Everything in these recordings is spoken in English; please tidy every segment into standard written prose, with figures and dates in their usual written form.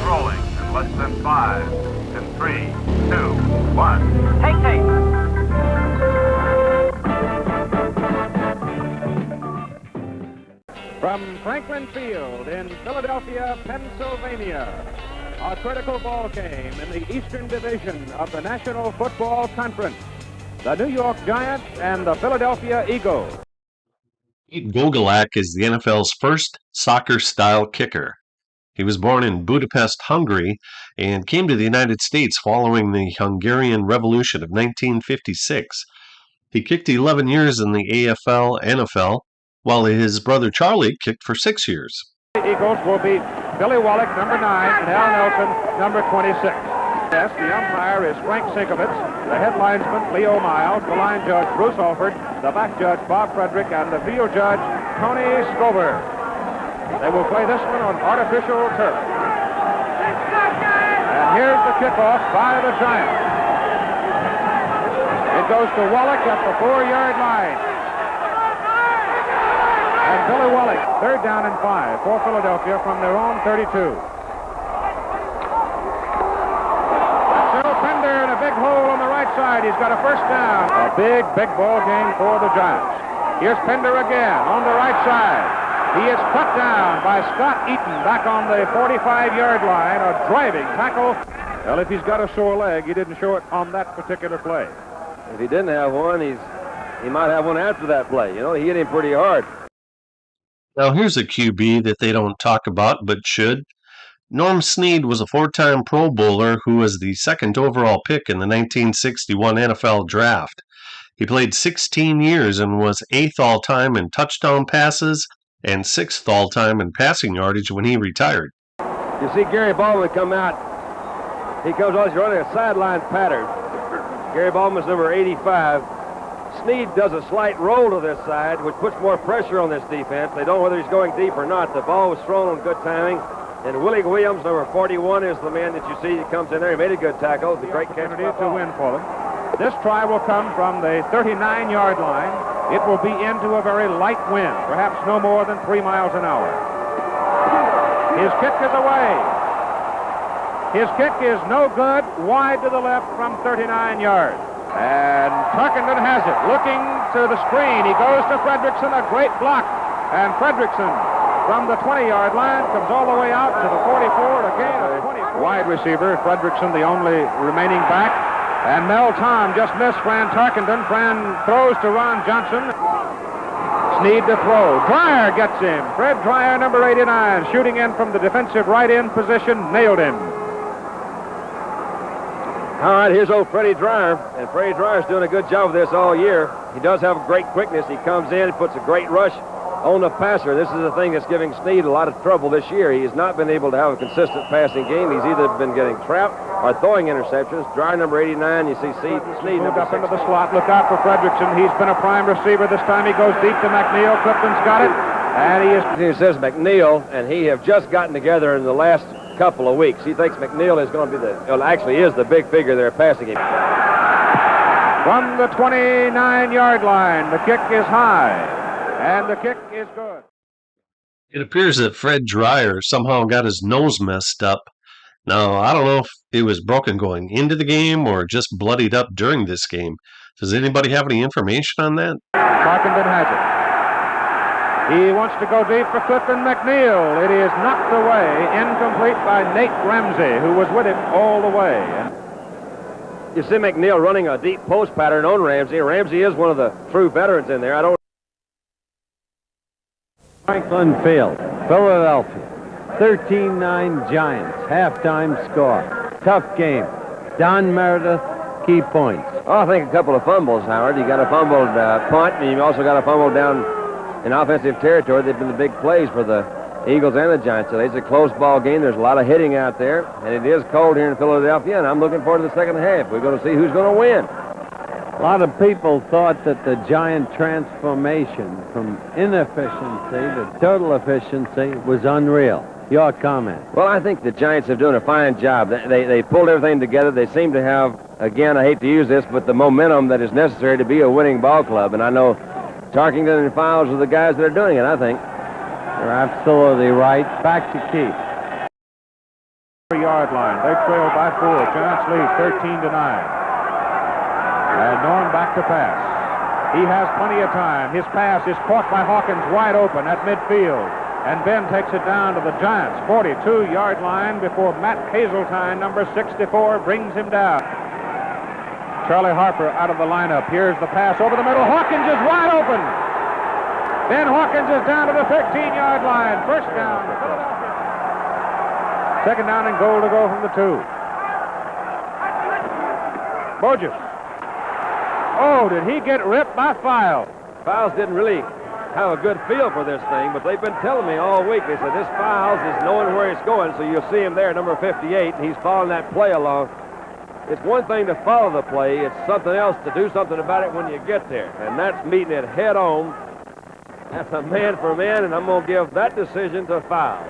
rolling in less than 5, in 3, 2, 1. Take. From Franklin Field in Philadelphia, Pennsylvania, a critical ball game in the Eastern Division of the National Football Conference. The New York Giants and the Philadelphia Eagles. Pete Gogolak is the NFL's first soccer-style kicker. He was born in Budapest, Hungary, and came to the United States following the Hungarian Revolution of 1956. He kicked 11 years in the AFL, NFL, while his brother Charlie kicked for 6 years. The Eagles will beat Billy Wallach, number 9, and Al Nelson, number 26. Yes, the umpire is Frank Sinkovitz, the head linesman Leo Miles, the line judge Bruce Alford, the back judge Bob Frederick, and the field judge Tony Scover. They will play this one on artificial turf. And here's the kickoff by the Giants. It goes to Wallach at the 4-yard line. And Billy Wallach, 3rd down and 5 for Philadelphia from their own 32. Pender in a big hole on the right side. He's got a first down. A big ball game for the Giants. Here's Pender again on the right side. He is cut down by Scott Eaton back on the 45-yard line. A driving tackle. Well, if he's got a sore leg, he didn't show it on that particular play. If he didn't have one, he might have one after that play. You know, he hit him pretty hard. Now here's a QB that they don't talk about but should. Norm Snead was a 4-time Pro Bowler who was the 2nd overall pick in the 1961 NFL Draft. He played 16 years and was 8th all-time in touchdown passes and 6th all-time in passing yardage when he retired. You see Gary Baldwin come out. He comes on, he's running a sideline pattern. Gary Baldwin's number 85. Snead does a slight roll to this side, which puts more pressure on this defense. They don't know whether he's going deep or not. The ball was thrown on good timing. And Willie Williams, number 41, is the man that you see that comes in there. He made a good tackle. The great opportunity to win for them. This try will come from the 39-yard line. It will be into a very light wind, perhaps no more than 3 miles an hour. His kick is away. His kick is no good, wide to the left from 39 yards. And Tarkenton has it, looking to the screen. He goes to Fredrickson, a great block. And Fredrickson, from the 20-yard line, comes all the way out to the 44, and a gain of 24. Wide receiver, Fredrickson, the only remaining back. And Mel Tom just missed Fran Tarkenton. Fran throws to Ron Johnson. Snead to throw. Dreyer gets him. Fred Dreyer, number 89, shooting in from the defensive right end position, nailed him. All right, here's old Freddie Dreyer. And Freddie Dreyer's doing a good job of this all year. He does have great quickness. He comes in, puts a great rush on the passer. This is the thing that's giving Snead a lot of trouble this year. He has not been able to have a consistent passing game. He's either been getting trapped or throwing interceptions. Dreyer, number 89. You see Snead moved up into the slot. Look out for Fredrickson. He's been a prime receiver. This time he goes deep to McNeil. Clifton's got it. And he says McNeil and he have just gotten together in the last couple of weeks. He thinks McNeil is going to be actually is the big figure there passing him. From the 29-yard line, the kick is high. And the kick is good. It appears that Fred Dreyer somehow got his nose messed up. Now, I don't know if it was broken going into the game or just bloodied up during this game. Does anybody have any information on that? Tarkenton has it. He wants to go deep for Clifton McNeil. It is knocked away, incomplete by Nate Ramsey, who was with him all the way. You see McNeil running a deep post pattern on Ramsey. Ramsey is one of the true veterans in there. Franklin Field, Philadelphia, 13-9 Giants, halftime score. Tough game. Don Meredith, key points. Oh, I think a couple of fumbles, Howard. You got a fumbled punt, and you also got a fumble down in offensive territory. They've been the big plays for the Eagles and the Giants. So it's a close ball game. There's a lot of hitting out there, and it is cold here in Philadelphia, and I'm looking forward to the second half. We're going to see who's going to win. A lot of people thought that the Giant transformation from inefficiency to total efficiency was unreal. Your comment? Well, I think the Giants have done a fine job. They pulled everything together. They seem to have, again, I hate to use this, but the momentum that is necessary to be a winning ball club. And I know Tarkington and Files are the guys that are doing it, I think. You're absolutely right. Back to Keith. 30-yard line. They trail by 4. Giants lead 13-9. And Norm back to pass. He has plenty of time. His pass is caught by Hawkins wide open at midfield. And Ben takes it down to the Giants' 42-yard line before Matt Hazeltine, number 64, brings him down. Charlie Harper out of the lineup. Here's the pass over the middle. Hawkins is wide open. Ben Hawkins is down to the 13-yard line. First down, Philadelphia. Second down and goal to go from the 2. Burgess. Oh, did he get ripped by Files? Files didn't really have a good feel for this thing, but they've been telling me all week. They said this Files is knowing where it's going, so you'll see him there, number 58, and he's following that play along. It's one thing to follow the play. It's something else to do something about it when you get there, and that's meeting it head on. That's a man for man, and I'm going to give that decision to Files.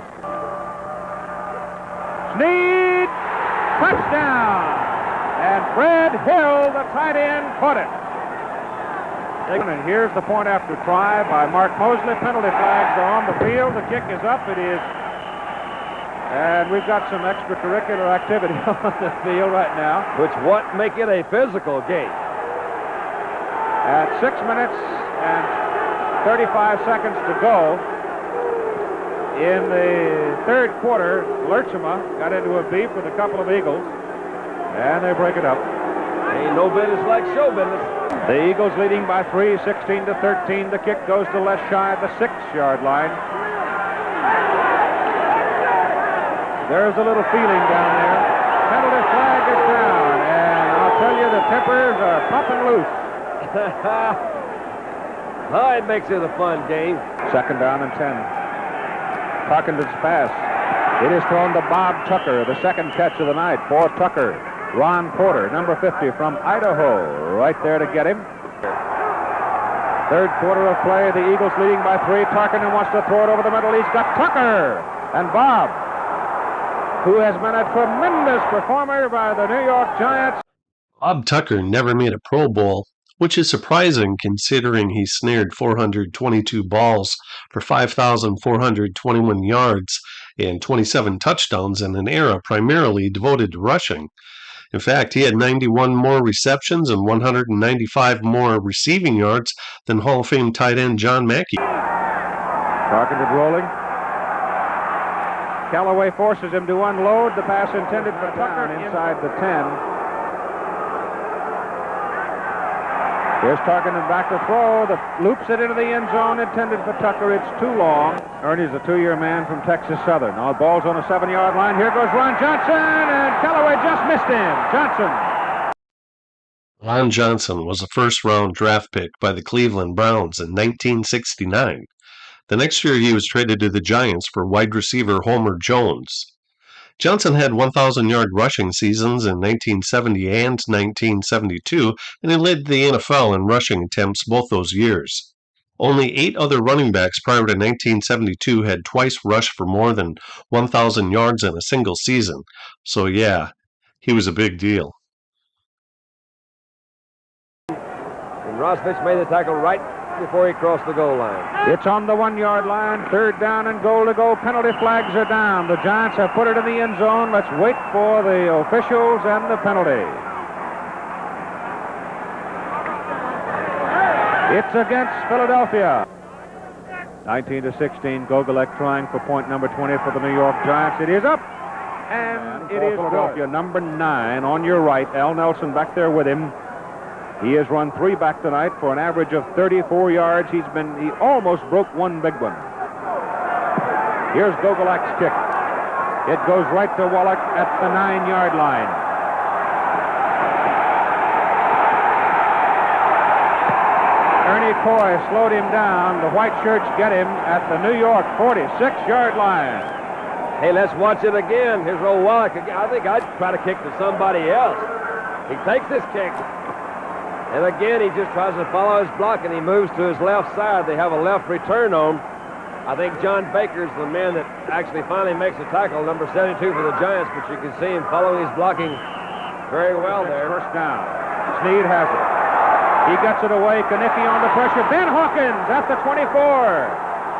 Snead, touchdown! And Fred Hill, the tight end, caught it. And here's the point after try by Mark Mosley. Penalty flags are on the field. The kick is up. It is. And we've got some extracurricular activity on the field right now. Which what make it a physical game. At 6 minutes and 35 seconds to go in the third quarter, Lerchema got into a beef with a couple of Eagles, and they break it up. Ain't no business like show business. The Eagles leading by 3, 16-13. The kick goes to less shy of the 6-yard line. There's a little feeling down there. Penalty flag is down, and I'll tell you the tempers are pumping loose. Oh, it makes it a fun game. Second down and 10. Tarkenton's pass. It is thrown to Bob Tucker, the second catch of the night for Tucker. Ron Porter, number 50 from Idaho, right there to get him. Third quarter of play, the Eagles leading by 3. Tarkenton wants to throw it over the middle. He's got Tucker and Bob, who has been a tremendous performer by the New York Giants. Bob Tucker never made a Pro Bowl, which is surprising considering he snared 422 balls for 5,421 yards and 27 touchdowns in an era primarily devoted to rushing. In fact, he had 91 more receptions and 195 more receiving yards than Hall of Fame tight end John Mackey. Tarkenton rolling. Callaway forces him to unload. The pass intended for Tucker inside the 10. Here's Tarkenton back to throw. The loops it into the end zone, intended for Tucker. It's too long. Ernie's a 2-year man from Texas Southern. Now the ball's on a 7-yard line. Here goes Ron Johnson, and Callaway just missed him. Johnson. Ron Johnson was a first-round draft pick by the Cleveland Browns in 1969. The next year, he was traded to the Giants for wide receiver Homer Jones. Johnson had 1,000-yard rushing seasons in 1970 and 1972, and he led the NFL in rushing attempts both those years. Only 8 other running backs prior to 1972 had twice rushed for more than 1,000 yards in a single season. So yeah, he was a big deal. And Rosvich made the tackle right before he crossed the goal line. It's on the 1-yard line. Third down and goal to go. Penalty flags are down. The Giants have put it in the end zone. Let's wait for the officials and the penalty. It's against Philadelphia. 19-16. Gogolek trying for point number 20 for the New York Giants. It is up, and it is Philadelphia. Number 9 on your right. Al Nelson back there with him. He has run 3 back tonight for an average of 34 yards. He almost broke one big one. Here's Gogolek's kick. It goes right to Wallach at the 9-yard line. Ernie Coy slowed him down. The white shirts get him at the New York 46-yard line. Hey, let's watch it again. Here's old Wallach again. I think I'd try to kick to somebody else. He takes this kick. And again, he just tries to follow his block, and he moves to his left side. They have a left return on. I think John Baker's the man that actually finally makes a tackle, number 72 for the Giants, but you can see him following his blocking very well there. First down. Snead has it. He gets it away. Kanicki on the pressure. Ben Hawkins at the 24.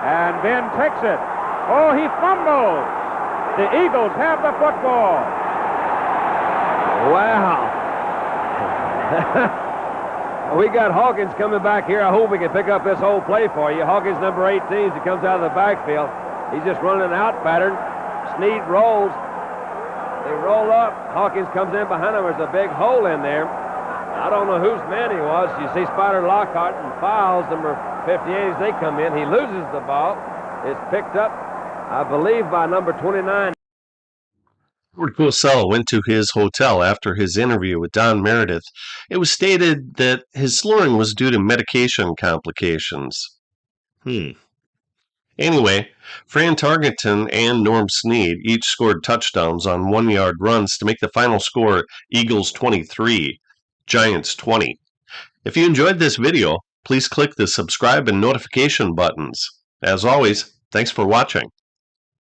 And Ben takes it. Oh, he fumbled. The Eagles have the football. Wow. We got Hawkins coming back here. I hope we can pick up this whole play for you. Hawkins, number 18, he comes out of the backfield. He's just running an out pattern. Snead rolls. They roll up. Hawkins comes in behind him. There's a big hole in there. I don't know whose man he was. You see Spider Lockhart and Files, number 58, as they come in. He loses the ball. It's picked up, I believe, by number 29. Howard Cosell went to his hotel after his interview with Don Meredith. It was stated that his slurring was due to medication complications. Anyway, Fran Tarkenton and Norm Snead each scored touchdowns on 1-yard runs to make the final score Eagles 23, Giants 20. If you enjoyed this video, please click the subscribe and notification buttons. As always, thanks for watching.